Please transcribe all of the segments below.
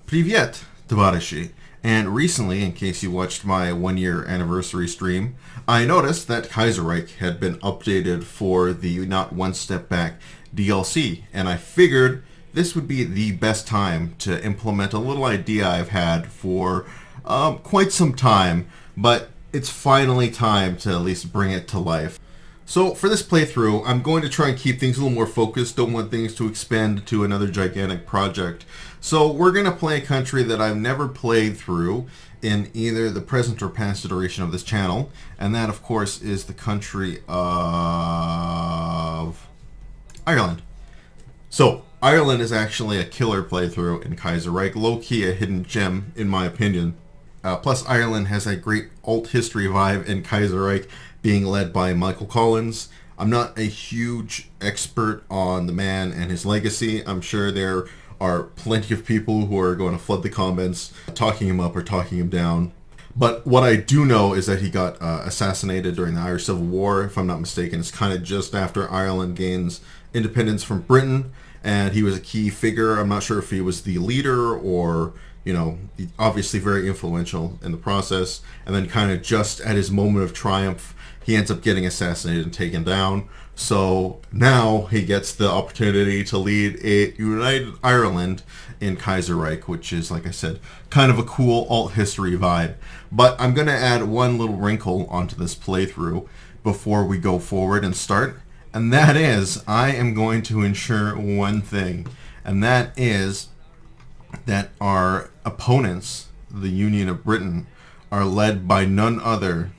Privyet, Tovarishi. And recently, in case you watched my 1 year anniversary stream, I noticed that Kaiserreich had been updated for the Not One Step Back DLC, and I figured this would be the best time to implement a little idea I've had for quite some time, but it's finally time to at least bring it to life. So for this playthrough, I'm going to try and keep things a little more focused, don't want things to expand to another gigantic project. So we're going to play a country that I've never played through in either the present or past iteration of this channel, and that of course is the country of Ireland. So Ireland is actually a killer playthrough in Kaiserreich, low-key a hidden gem in my opinion. Plus Ireland has a great alt history vibe in Kaiserreich, being led by Michael Collins. I'm not a huge expert on the man and his legacy. I'm sure there are plenty of people who are going to flood the comments talking him up or talking him down. But what I do know is that he got assassinated during the Irish Civil War, if I'm not mistaken. It's kind of just after Ireland gains independence from Britain, and he was a key figure. I'm not sure if he was the leader or, obviously very influential in the process. And then kind of just at his moment of triumph, he ends up getting assassinated and taken down. So now he gets the opportunity to lead a united Ireland in Kaiserreich, which is, like I said, kind of a cool alt history vibe. But I'm going to add one little wrinkle onto this playthrough before we go forward and start. And that is, I am going to ensure one thing, and that is that our opponents, the Union of Britain, are led by none other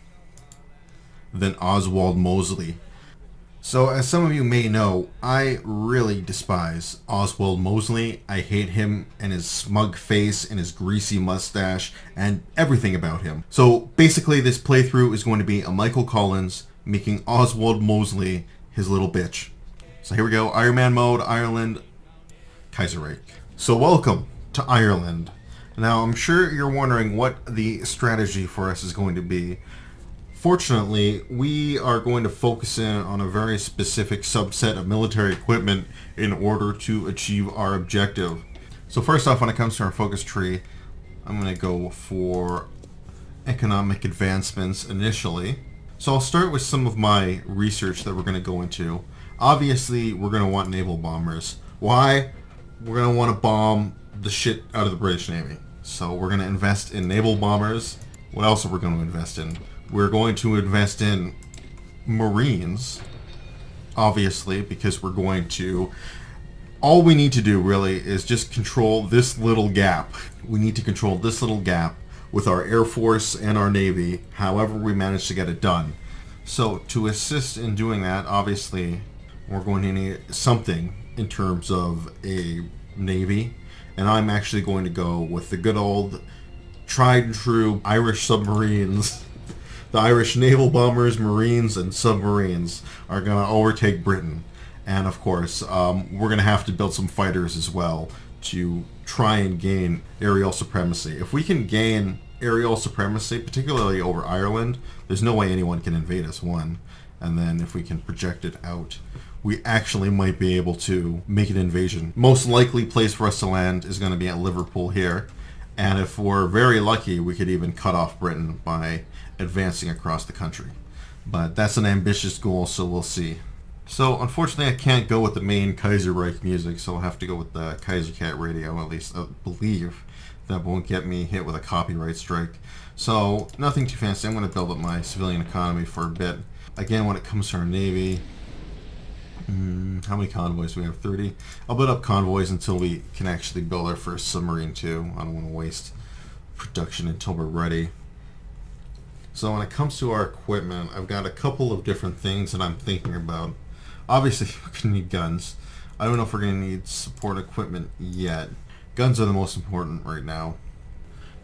than Oswald Mosley. So, as some of you may know, I really despise Oswald Mosley. I hate him and his smug face and his greasy mustache and everything about him. So, basically, this playthrough is going to be a Michael Collins making Oswald Mosley his little bitch. So here we go, Iron Man mode, Ireland, Kaiserreich. So welcome to Ireland. Now, I'm sure you're wondering what the strategy for us is going to be. Fortunately, we are going to focus in on a very specific subset of military equipment in order to achieve our objective. So first off, when it comes to our focus tree, I'm going to go for economic advancements initially. So I'll start with some of my research that we're going to go into. Obviously, we're going to want naval bombers. Why? We're going to want to bomb the shit out of the British Navy. So we're going to invest in naval bombers. What else are we going to invest in? We're going to invest in Marines, obviously, because we're going to... All we need to do, really, is just control this little gap. We need to control this little gap with our Air Force and our Navy, however we manage to get it done. So to assist in doing that, obviously, we're going to need something in terms of a Navy, and I'm actually going to go with the good old tried and true Irish submarines. The Irish naval bombers, Marines, and submarines are going to overtake Britain. And of course, we're going to have to build some fighters as well to try and gain aerial supremacy. If we can gain aerial supremacy, particularly over Ireland, there's no way anyone can invade us, one. And then if we can project it out, we actually might be able to make an invasion. Most likely place for us to land is going to be at Liverpool here. And if we're very lucky, we could even cut off Britain by advancing across the country. But that's an ambitious goal, so we'll see. So, unfortunately, I can't go with the main Kaiserreich music, so I'll have to go with the Kaisercat radio, at least I believe. That won't get me hit with a copyright strike. So, nothing too fancy. I'm going to build up my civilian economy for a bit. Again, when it comes to our Navy, how many convoys do we have? 30? I'll build up convoys until we can actually build our first submarine, too. I don't want to waste production until we're ready. So, when it comes to our equipment, I've got a couple of different things that I'm thinking about. Obviously, we're going to need guns. I don't know if we're going to need support equipment yet. Guns are the most important right now.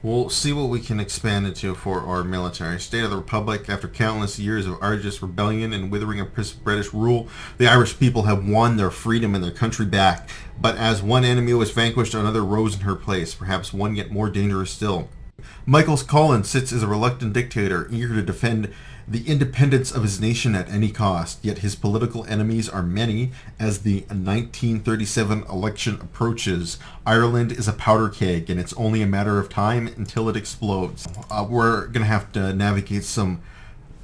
We'll see what we can expand into for our military. State of the Republic, after countless years of arduous rebellion and withering of British rule, the Irish people have won their freedom and their country back. But as one enemy was vanquished, another rose in her place, perhaps one yet more dangerous still. Michael Collins sits as a reluctant dictator, eager to defend the independence of his nation at any cost, yet his political enemies are many as the 1937 election approaches. Ireland is a powder keg, and it's only a matter of time until it explodes. We're going to have to navigate some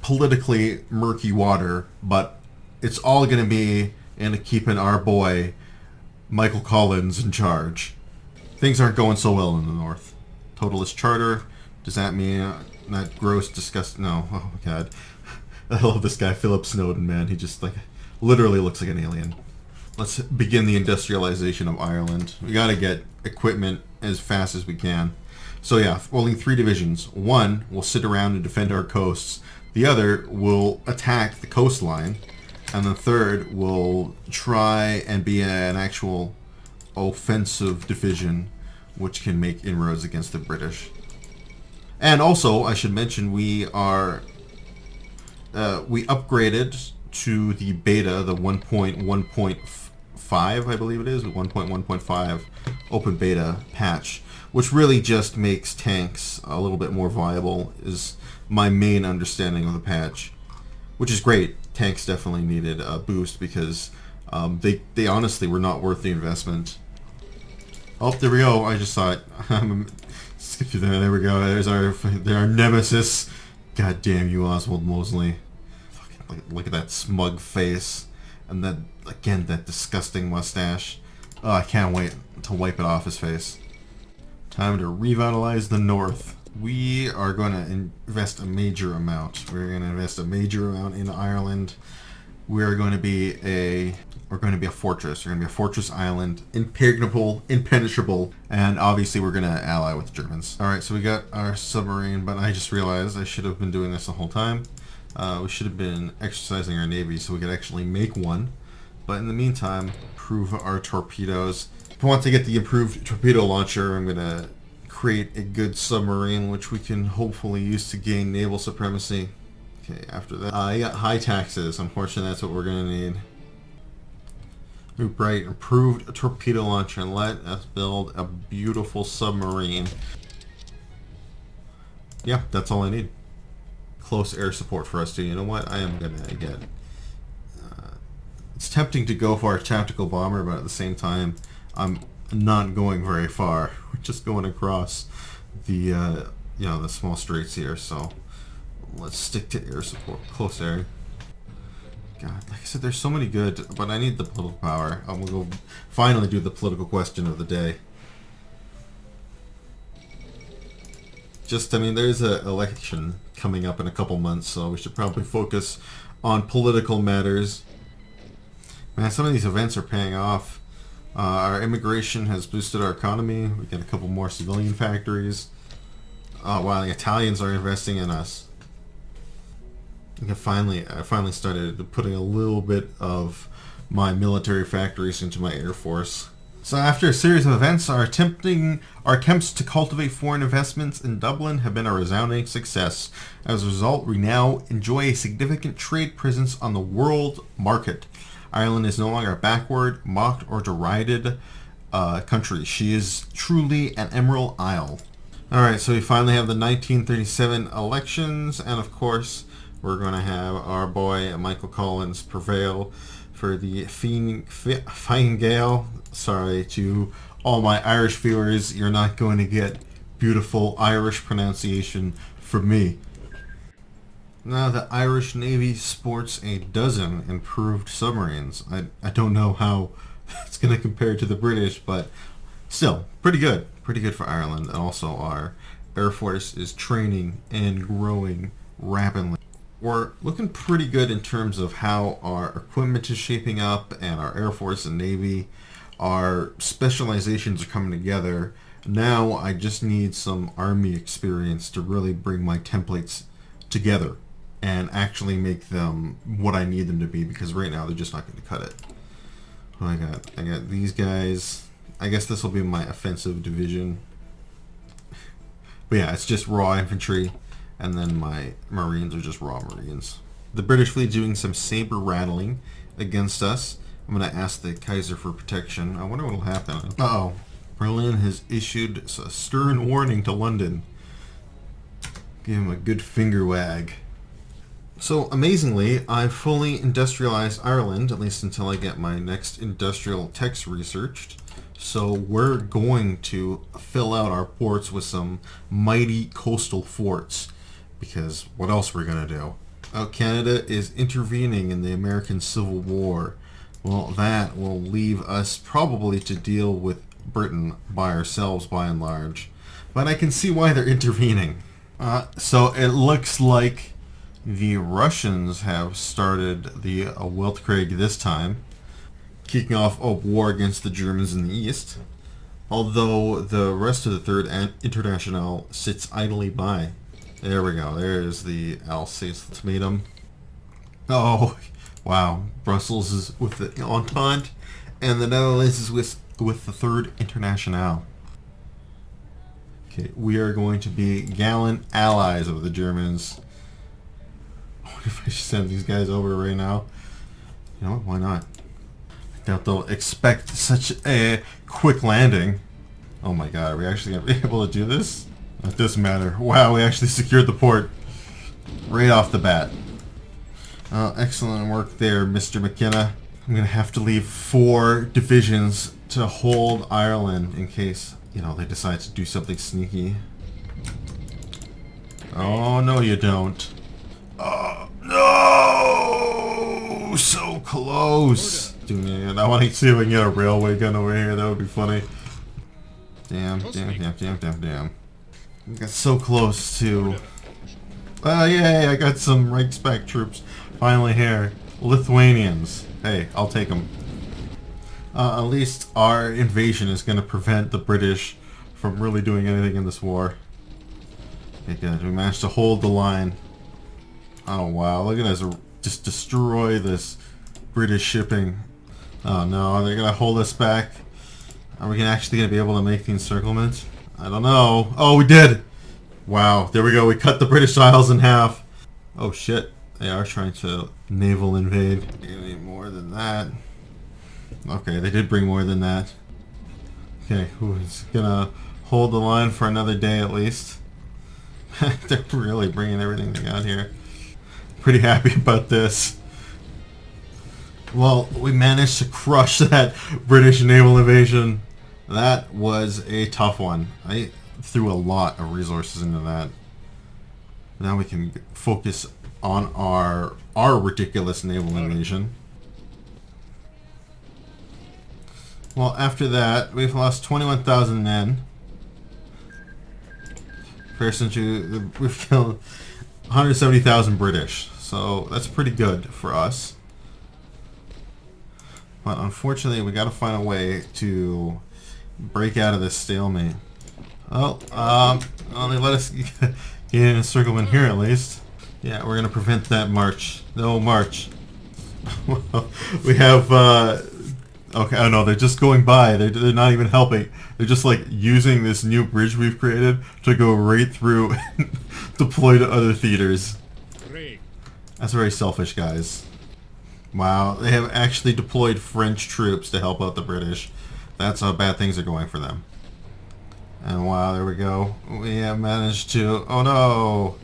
politically murky water, but it's all going to be in keeping our boy Michael Collins in charge. Things aren't going so well in the north. Totalist charter, does that mean that gross, disgusting? No, oh my god. I love this guy, Philip Snowden, man. He just like literally looks like an alien. Let's begin the industrialization of Ireland. We gotta get equipment as fast as we can. So yeah, only 3 divisions. One will sit around and defend our coasts. The other will attack the coastline. And the third will try and be an actual offensive division which can make inroads against the British. And also, I should mention, we upgraded to the beta, the 1.1.5, I believe it is, the 1.1.5 open beta patch, which really just makes tanks a little bit more viable, is my main understanding of the patch, which is great. Tanks definitely needed a boost because they honestly were not worth the investment. Oh, there we go. I just saw it. Skip through there. There we go. There's our nemesis. God damn you, Oswald Mosley. Fucking look at that smug face, and that again that disgusting mustache. Oh, I can't wait to wipe it off his face. Time to revitalize the North. We are going to invest a major amount. We're going to invest a major amount in Ireland. We're going to be a fortress. We're going to be a fortress island, impregnable, impenetrable, and obviously we're going to ally with the Germans. All right, so we got our submarine, but I just realized I should have been doing this the whole time. We should have been exercising our navy so we could actually make one. But in the meantime, improve our torpedoes. If I want to get the improved torpedo launcher, I'm going to create a good submarine which we can hopefully use to gain naval supremacy. Okay, after that, I got high taxes. Unfortunately, that's what we're going to need. Right, improved torpedo launcher, and let us build a beautiful submarine. Yeah, that's all I need. Close air support for us too. You know what? I am going to get... it's tempting to go for a tactical bomber, but at the same time, I'm not going very far. We're just going across the the small straits here, so let's stick to air support, close air. God, like I said, there's so many good, but I need the political power. I'm gonna go finally do the political question of the day. I mean, there's an election coming up in a couple months, so we should probably focus on political matters. Man, some of these events are paying off. Our immigration has boosted our economy. We get a couple more civilian factories. Wow, the Italians are investing in us. I finally started putting a little bit of my military factories into my Air Force. So after a series of events, our attempts to cultivate foreign investments in Dublin have been a resounding success. As a result, we now enjoy a significant trade presence on the world market. Ireland is no longer a backward, mocked, or derided country. She is truly an Emerald Isle. Alright, so we finally have the 1937 elections, and of course, we're going to have our boy Michael Collins prevail for the Fine Gael. Sorry to all my Irish viewers, you're not going to get beautiful Irish pronunciation from me. Now the Irish Navy sports a dozen improved submarines. I don't know how it's going to compare to the British, but still, pretty good. Pretty good for Ireland. And also our Air Force is training and growing rapidly. We're looking pretty good in terms of how our equipment is shaping up and our Air Force and Navy. Our specializations are coming together. Now I just need some Army experience to really bring my templates together and actually make them what I need them to be, because right now they're just not going to cut it. What I got these guys. I guess this will be my offensive division. But yeah, it's just raw infantry. And then my Marines are just raw Marines. The British fleet doing some saber rattling against us. I'm going to ask the Kaiser for protection. I wonder what will happen. Uh-oh. Berlin has issued a stern warning to London. Give him a good finger wag. So amazingly, I've fully industrialized Ireland, at least until I get my next industrial text researched. So we're going to fill out our ports with some mighty coastal forts, because what else we're going to do? Canada is intervening in the American Civil War. Well, that will leave us probably to deal with Britain by ourselves by and large. But I can see why they're intervening. So it looks like the Russians have started the Weltkrieg this time, kicking off a war against the Germans in the east, although the rest of the Third International sits idly by. There we go. There's the Alsace ultimatum. Oh, wow. Brussels is with the Entente, and the Netherlands is with the Third International. Okay, we are going to be gallant allies of the Germans. What if I should send these guys over right now? You know what? Why not? I doubt they'll expect such a quick landing. Oh my god, are we actually going to be able to do this? It doesn't matter. Wow, we actually secured the port right off the bat. Excellent work there, Mr. McKenna. I'm going to have to leave 4 divisions to hold Ireland in case, they decide to do something sneaky. Oh, no you don't. Oh, no! So close! Dude, I want to see if we can get a railway gun over here. That would be funny. Damn. We got so close to... yay! I got some Reichsback troops finally here. Lithuanians. Hey, I'll take them. At least our invasion is going to prevent the British from really doing anything in this war. Okay, good. We managed to hold the line. Oh wow, look at us just destroy this British shipping. Oh no, they're gonna hold us back. Are we actually gonna be able to make the encirclement? I don't know. Oh, we did! Wow, there we go. We cut the British Isles in half. Oh shit, they are trying to naval invade. They need more than that. Okay, they did bring more than that. Okay, who's gonna hold the line for another day at least? They're really bringing everything they got here. Pretty happy about this. Well, we managed to crush that British naval invasion. That was a tough one. I threw a lot of resources into that. Now we can focus on our ridiculous naval invasion. Well, after that, we've lost 21,000 men. We've killed 170,000 British, so that's pretty good for us. But unfortunately, we got to find a way to break out of this stalemate. Well, they let us get an encirclement here at least. Yeah, we're gonna prevent that march. No march. We have. Okay, oh no, they're just going by. They're not even helping. They're just like using this new bridge we've created to go right through and deploy to other theaters. That's very selfish, guys. Wow, they have actually deployed French troops to help out the British. That's how bad things are going for them. And wow, there we go. We have managed to... Oh no!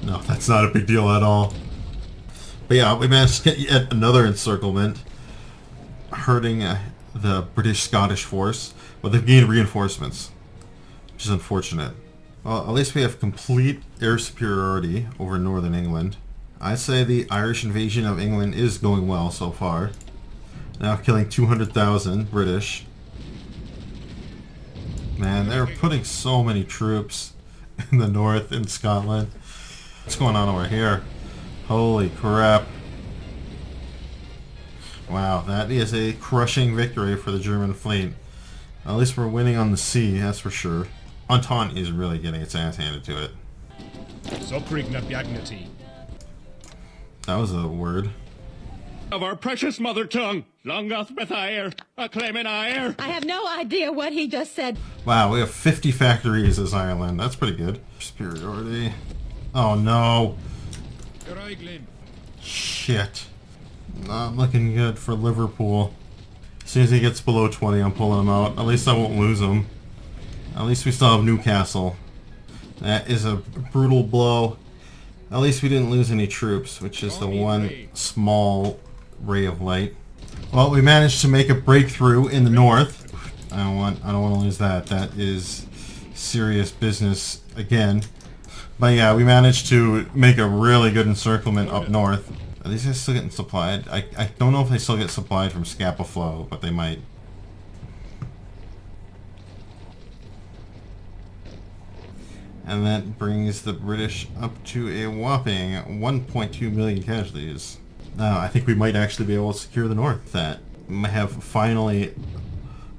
No, that's not a big deal at all. But yeah, we managed to get yet another encirclement, hurting the British-Scottish force. But they've gained reinforcements, which is unfortunate. Well, at least we have complete air superiority over northern England. I'd say the Irish invasion of England is going well so far. Now killing 200,000 British. Man, they're putting so many troops in the north in Scotland. What's going on over here? Holy crap. Wow, that is a crushing victory for the German fleet. At least we're winning on the sea, that's for sure. Entente is really getting its ass handed to it. That was a word. Of our precious mother tongue, Longoth Bethair, acclaiming ire. I have no idea what he just said. Wow, we have 50 factories as Ireland. That's pretty good. Superiority. Oh no. Shit. Not looking good for Liverpool. As soon as he gets below 20, I'm pulling him out. At least I won't lose him. At least we still have Newcastle. That is a brutal blow. At least we didn't lose any troops, which is the one small ray of light. Well, we managed to make a breakthrough in the north. I don't want to lose that. That is serious business again. But yeah, we managed to make a really good encirclement up north. Are these guys still getting supplied? I don't know if they still get supplied from Scapa Flow, but they might. And that brings the British up to a whopping 1.2 million casualties. Now, I think we might actually be able to secure the north. That might have finally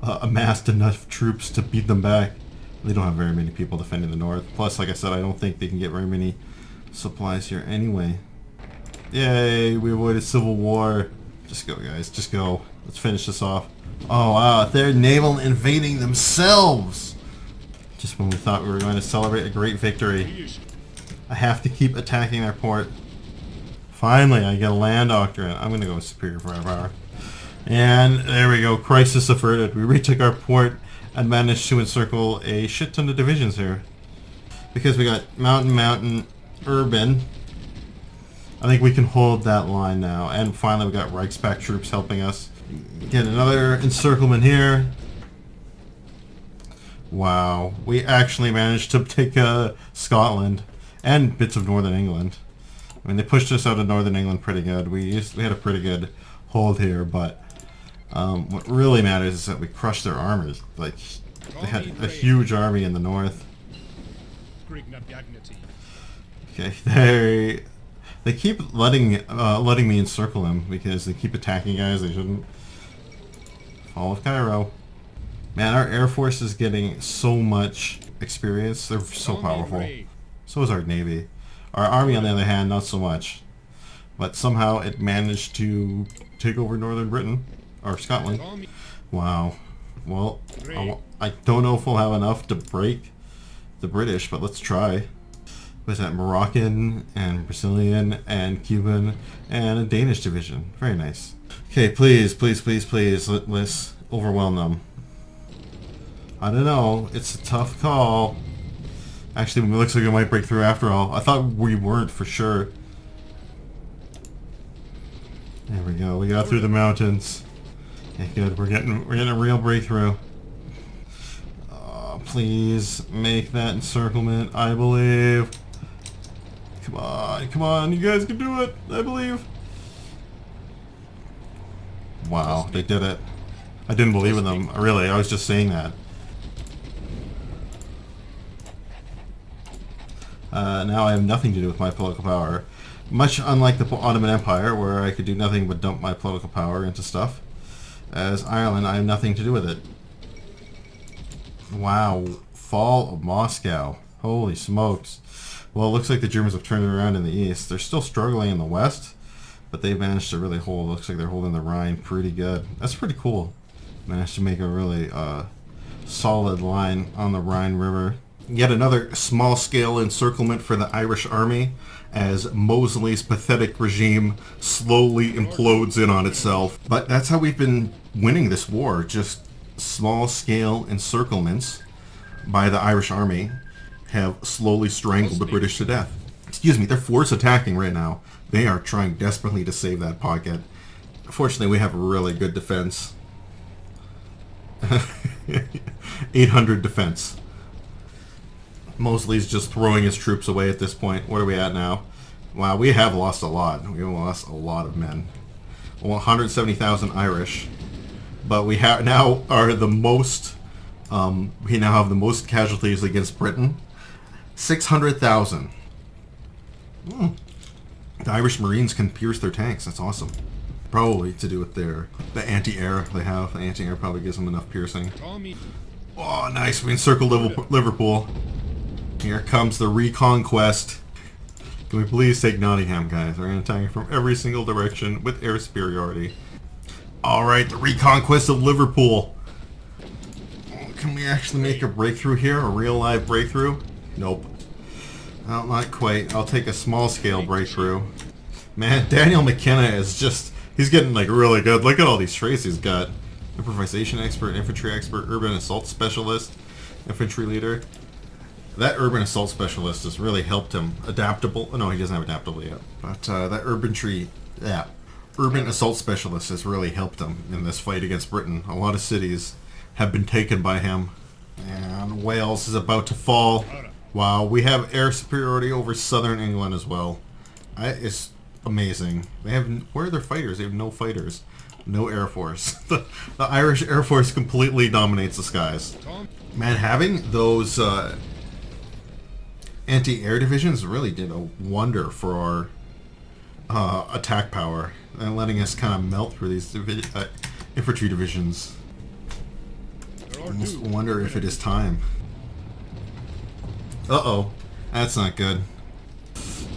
amassed enough troops to beat them back. They don't have very many people defending the north. Plus, like I said, I don't think they can get very many supplies here anyway. Yay, we avoided civil war. Just go, guys. Just go. Let's finish this off. Oh, wow. They're naval invading themselves. Just when we thought we were going to celebrate a great victory. I have to keep attacking their port. Finally, I get a land doctrine. I'm going to go with superior firepower. And there we go. Crisis averted. We retook our port and managed to encircle a shit ton of divisions here. Because we got mountain, urban. I think we can hold that line now. And finally, we got Reichspakt troops helping us. Get another encirclement here. Wow, we actually managed to take Scotland and bits of Northern England. I mean, they pushed us out of Northern England pretty good. We had a pretty good hold here, but what really matters is that we crushed their armies. Like, they had a huge army in the north. Okay, they keep letting me encircle them because they keep attacking guys they shouldn't. Fall of Cairo. Man, our Air Force is getting so much experience. They're so powerful. So is our Navy. Our Army, on the other hand, not so much. But somehow it managed to take over Northern Britain. Or Scotland. Wow. Well, I don't know if we'll have enough to break the British, but let's try. Was that Moroccan, and Brazilian, and Cuban, and a Danish division. Very nice. Okay, please, please, please, please, let's overwhelm them. I don't know. It's a tough call. Actually, it looks like we might break through after all. I thought we weren't for sure. There we go. We got through the mountains. Okay, good. We're getting a real breakthrough. Please make that encirclement. I believe. Come on, come on. You guys can do it. I believe. Wow, they did it. I didn't believe in them. Really, I was just saying that. Now I have nothing to do with my political power. Much unlike the Ottoman Empire, where I could do nothing but dump my political power into stuff. As Ireland, I have nothing to do with it. Wow. Fall of Moscow. Holy smokes. Well, it looks like the Germans have turned it around in the east. They're still struggling in the west, but they've managed to really hold. Looks like they're holding the Rhine pretty good. That's pretty cool. Managed to make a really solid line on the Rhine River. Yet another small-scale encirclement for the Irish army as Mosley's pathetic regime slowly implodes in on itself. But that's how we've been winning this war, just small-scale encirclements by the Irish army have slowly strangled the British to death. Excuse me, they're force attacking right now. They are trying desperately to save that pocket. Fortunately, we have a really good defense. 800 defense. Mosley's just throwing his troops away at this point. What are we at now? Wow, we have lost a lot. We have lost a lot of men. Well, 170,000 Irish. But we now are the most... we now have the most casualties against Britain. 600,000. The Irish Marines can pierce their tanks. That's awesome. Probably to do with the anti-air they have. The anti-air probably gives them enough piercing. Oh, nice. We encircled Liverpool. Here comes the reconquest. Can we please take Nottingham, guys? We're going to attack it from every single direction with air superiority. Alright, the reconquest of Liverpool. Can we actually make a breakthrough here? A real live breakthrough? Nope. Well, not quite. I'll take a small scale breakthrough. Man, Daniel McKenna is just... He's getting like really good. Look at all these traits he's got. Improvisation expert, infantry expert, urban assault specialist, infantry leader. That urban assault specialist has really helped him. Adaptable. No, he doesn't have adaptable yet. But that urban assault specialist has really helped him in this fight against Britain. A lot of cities have been taken by him. And Wales is about to fall. Wow, we have air superiority over southern England as well. It's amazing. They have... Where are their fighters? They have no fighters. No Air Force. The Irish Air Force completely dominates the skies. Man, having those anti-air divisions really did a wonder for our attack power. And letting us kind of melt through these infantry divisions. I almost wonder if it is time. Uh-oh. That's not good.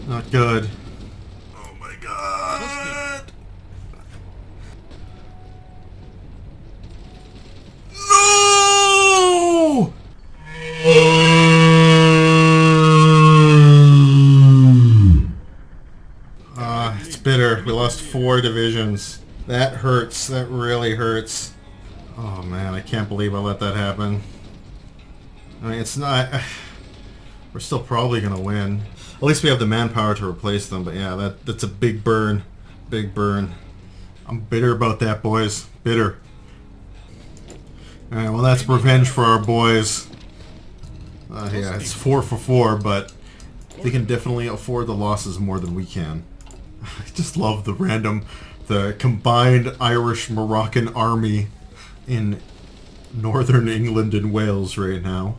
Not good. Oh my god! No! It's bitter. We lost 4 divisions. That hurts. That really hurts. Oh man, I can't believe I let that happen. I mean, it's not... We're still probably going to win. At least we have the manpower to replace them, but yeah, that's a big burn. Big burn. I'm bitter about that, boys. Bitter. Alright, well that's revenge for our boys. Yeah, it's 4 for 4, but they can definitely afford the losses more than we can. I just love the combined Irish-Moroccan army in northern England and Wales right now.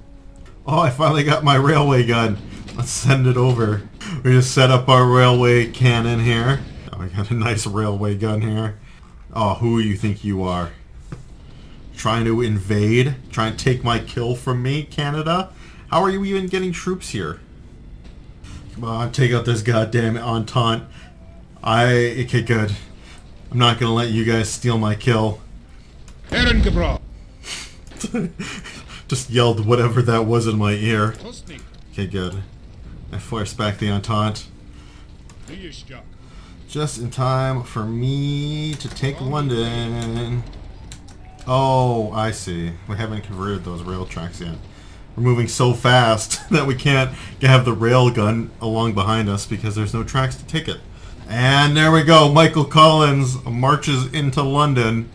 Oh, I finally got my railway gun. Let's send it over. We just set up our railway cannon here. Oh, we got a nice railway gun here. Oh, who do you think you are? Trying to invade? Trying to take my kill from me, Canada? How are you even getting troops here? Come on, take out this goddamn Entente. Okay, good. I'm not gonna let you guys steal my kill. Just yelled whatever that was in my ear. Okay, good. I forced back the Entente. Just in time for me to take London. Oh, I see. We haven't converted those rail tracks yet. We're moving so fast that we can't have the rail gun along behind us because there's no tracks to take it. And there we go. Michael Collins marches into London.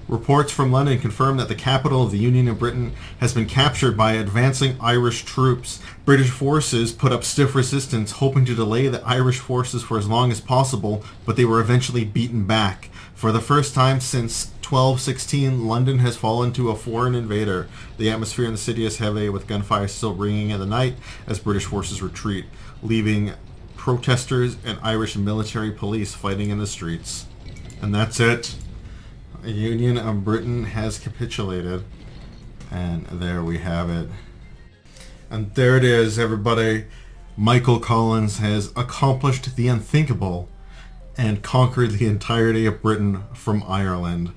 Reports from London confirm that the capital of the Union of Britain has been captured by advancing Irish troops. British forces put up stiff resistance, hoping to delay the Irish forces for as long as possible, but they were eventually beaten back. For the first time since 1216, London has fallen to a foreign invader. The atmosphere in the city is heavy, with gunfire still ringing in the night as British forces retreat, leaving protesters and Irish military police fighting in the streets. And that's it. The Union of Britain has capitulated. And there we have it. And there it is, everybody. Michael Collins has accomplished the unthinkable and conquered the entirety of Britain from Ireland.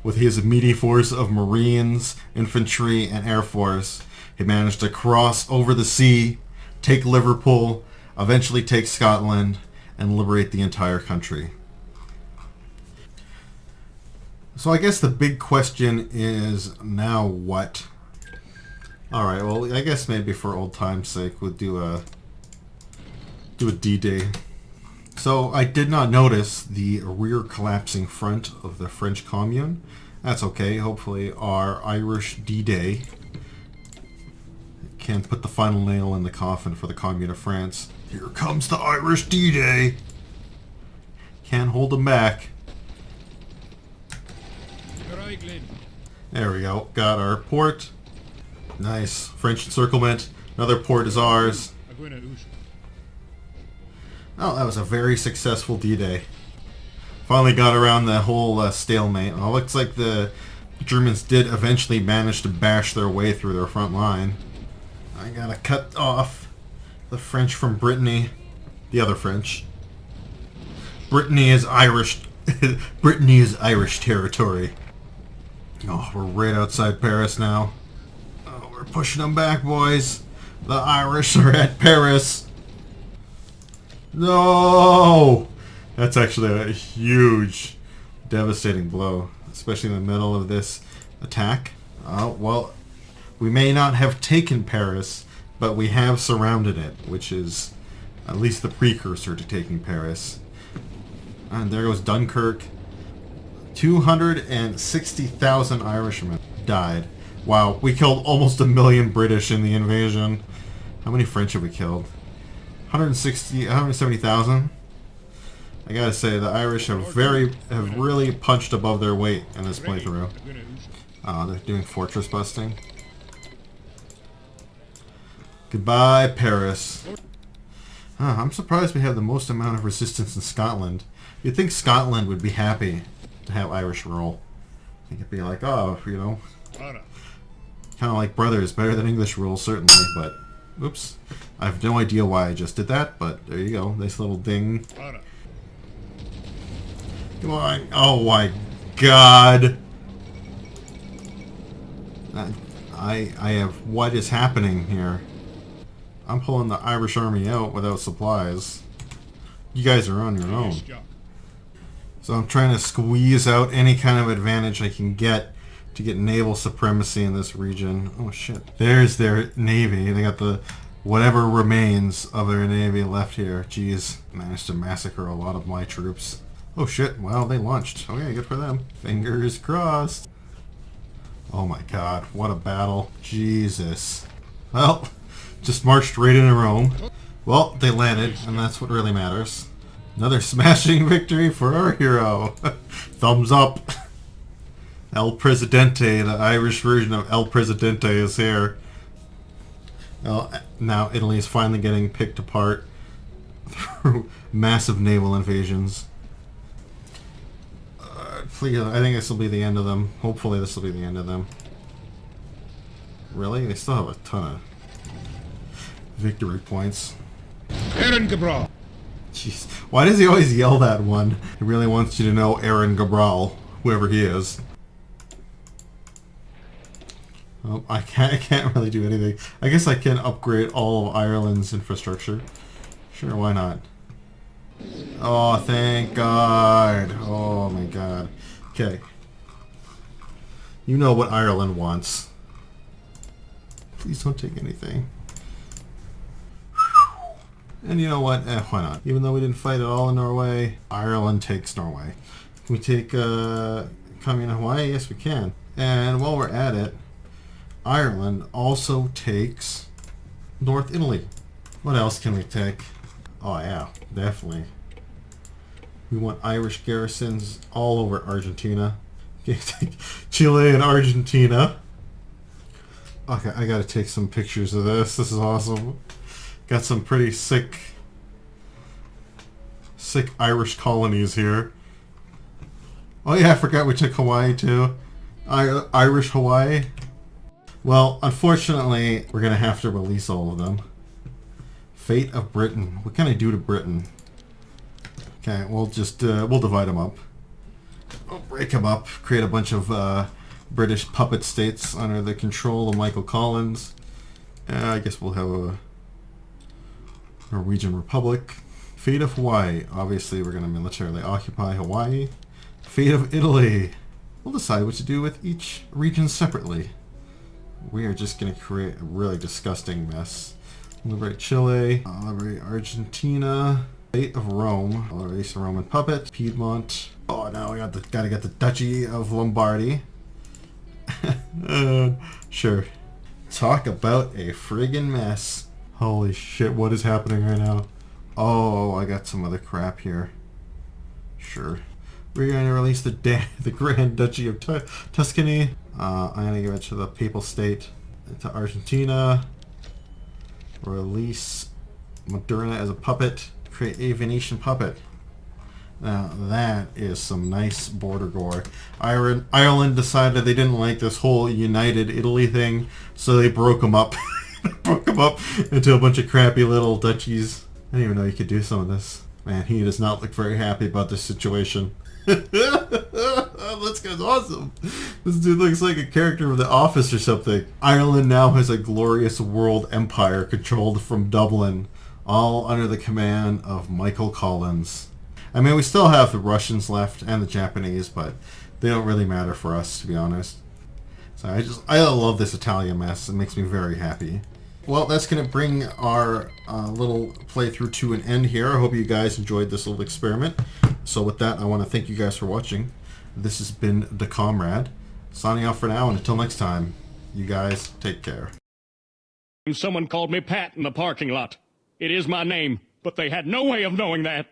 With his meaty force of Marines, infantry, and Air Force, he managed to cross over the sea, take Liverpool, eventually take Scotland, and liberate the entire country. So I guess the big question is, now what? Alright, well, I guess maybe for old time's sake we'll do a D-Day. So I did not notice the rear collapsing front of the French Commune. That's okay. Hopefully our Irish D-Day can put the final nail in the coffin for the Commune of France. Here comes the Irish D-Day. Can't hold them back. There we go. Got our port. Nice. French encirclement. Another port is ours. Oh, that was a very successful D-Day. Finally got around the whole stalemate. Well, looks like the Germans did eventually manage to bash their way through their front line. I gotta cut off the French from Brittany. The other French. Brittany is Irish. Brittany is Irish territory. Oh, we're right outside Paris now. Oh, we're pushing them back, boys. The Irish are at Paris. No! That's actually a huge, devastating blow, especially in the middle of this attack. Oh, well, we may not have taken Paris, but we have surrounded it, which is at least the precursor to taking Paris. And there goes Dunkirk. 260,000 Irishmen died. Wow, we killed almost 1 million British in the invasion. How many French have we killed? 170,000. I gotta say, the Irish have really punched above their weight in this playthrough. They're doing fortress busting. Goodbye, Paris. I'm surprised we have the most amount of resistance in Scotland. You'd think Scotland would be happy to have Irish rule. I think it'd be like, oh, you know, kind of like brothers, better than English rule, certainly, but, oops. I have no idea why I just did that, but there you go. Nice little ding. Come on. Oh my god. I have... What is happening here? I'm pulling the Irish army out without supplies. You guys are on your own. So I'm trying to squeeze out any kind of advantage I can get to get naval supremacy in this region. Oh shit. There's their navy. They got the whatever remains of their navy left here. Jeez. Managed to massacre a lot of my troops. Oh shit. Well, they launched. Okay, good for them. Fingers crossed. Oh my god. What a battle. Jesus. Well, just marched right into Rome. Well, they landed, and that's what really matters. Another smashing victory for our hero. Thumbs up. El Presidente, the Irish version of El Presidente, is here. Well, now Italy is finally getting picked apart through massive naval invasions. Please, I think this will be the end of them. Hopefully this will be the end of them. Really? They still have a ton of victory points. Aaron Cabral. Jeez. Why does he always yell that one? He really wants you to know Aaron Cabral, whoever he is. Oh, I can't really do anything. I guess I can upgrade all of Ireland's infrastructure. Sure, why not? Oh, thank God. Oh my God. Okay. You know what Ireland wants. Please don't take anything. And you know what? Why not? Even though we didn't fight at all in Norway, Ireland takes Norway. Can we take Communist Hawaii? Yes, we can. And while we're at it, Ireland also takes North Italy. What else can we take? Oh yeah, definitely. We want Irish garrisons all over Argentina. Chile and Argentina. Okay, I gotta take some pictures of this. This is awesome. Got some pretty sick Irish colonies here. Oh yeah, I forgot we took Hawaii too. Irish Hawaii. Well, unfortunately, we're gonna have to release all of them. Fate of Britain. What can I do to Britain? Okay, we'll just we'll divide them up. We'll break them up. Create a bunch of British puppet states under the control of Michael Collins. I guess we'll have a Norwegian Republic. Fate of Hawaii. Obviously, we're going to militarily occupy Hawaii. Fate of Italy. We'll decide what to do with each region separately. We are just going to create a really disgusting mess. Liberate Chile. Liberate Argentina. Fate of Rome. I'll release a Roman puppet. Piedmont. Oh, now we gotta get the Duchy of Lombardy. Sure. Talk about a friggin' mess. Holy shit, what is happening right now? Oh, I got some other crap here. Sure. We're going to release the Grand Duchy of Tuscany. I'm going to give it to the Papal State. To Argentina. Release Moderna as a puppet. Create a Venetian puppet. Now that is some nice border gore. Ireland decided they didn't like this whole United Italy thing, so they broke them up. Broke them up into a bunch of crappy little duchies. I didn't even know you could do some of this. Man, he does not look very happy about this situation. This guy's awesome. This dude looks like a character of The Office or something. Ireland now has a glorious world empire controlled from Dublin, all under the command of Michael Collins. I mean, we still have the Russians left and the Japanese, but they don't really matter for us, to be honest. So I love this Italian mess. It makes me very happy. Well, that's going to bring our little playthrough to an end here. I hope you guys enjoyed this little experiment. So with that, I want to thank you guys for watching. This has been The Comrade. Signing off for now, and until next time, you guys take care. Someone called me Pat in the parking lot. It is my name, but they had no way of knowing that.